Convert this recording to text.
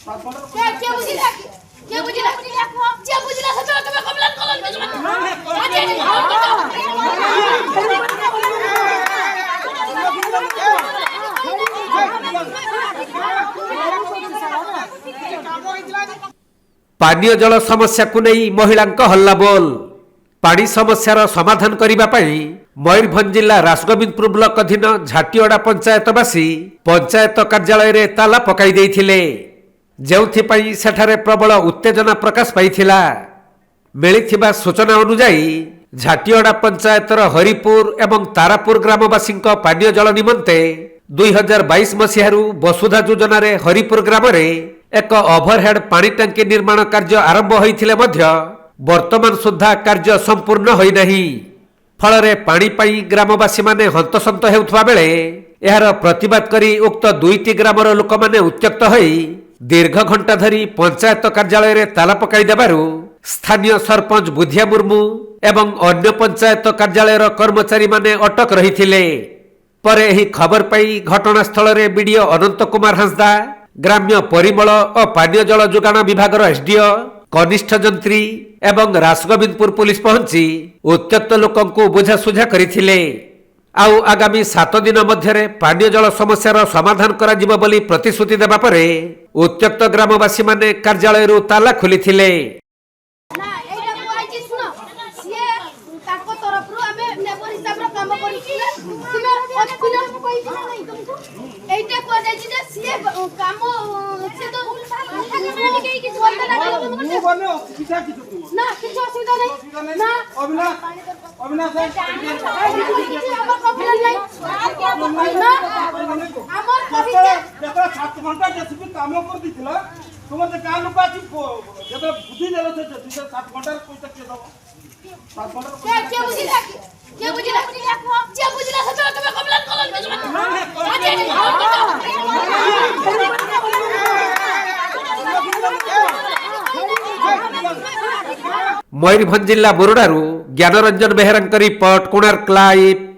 पानीय जल समस्या को नहीं महिला हल्ला बोल पानी समस्यार समाधान करने मयूरभंज जिला रासगोविंदपुर ब्लॉक अधीन झाटियोड़ा पंचायतवासी पंचायत कार्यालय रे ताला पकाई देइथिले जेउथिपाई सेठारे प्रबल उत्तेजना प्रकाश पाइथिला मिलिथिबा सूचना अनुसार झाटियोड़ा पंचायतर हरिपुर एवं तारापुर ग्रामवासी पानीय जल निमंते 2022 मसीहारू वसुधा योजना रे हरिपुर ग्राम रे एक ओभरहेड पानी टांकी निर्माण कार्य आरंभ होइथिले मध्य वर्तमान सुधा कार्य संपूर्ण होई नहीं फल पानी पाई ग्रामवासी माने हंतसंत हेउथबा बेले एहार प्रतिवाद करी उक्त दुईटी ग्रामर लोक माने उत्त्यक्त होई दीर्घ घंटा धरी पंचायत कार्यालय रे ताला पकाई देबारु स्थानीय सरपंच बुधिया मुर्मू एवं अन्य पंचायत कार्यालय कर्मचारी माने अटक रहिथिले परे एही खबर पाई घटनास्थल रे बीडीओ अनंत कुमार हांसदा ग्राम्य परिमल और पानीय जल जोगाण विभाग एसडीओ कनिष्ठ जंत्री एवं रासगोविंदपुर पुलिस पहुंची उत्त्यक्त लोकों को बुझासुझा करथिले आउ आगामी 7 दिन मध्य पानीय जल समस्यार समाधान करा जिवो बोली प्रतिश्रुति देबा परे उत्त्यक्त ग्रामवासी माने कार्यालय रु ताला खोलिथिले। मयूरभंज जिला बोरडारू ज्ञानरंजन बेहेरा रिपोर्ट कोणार्क लाइव।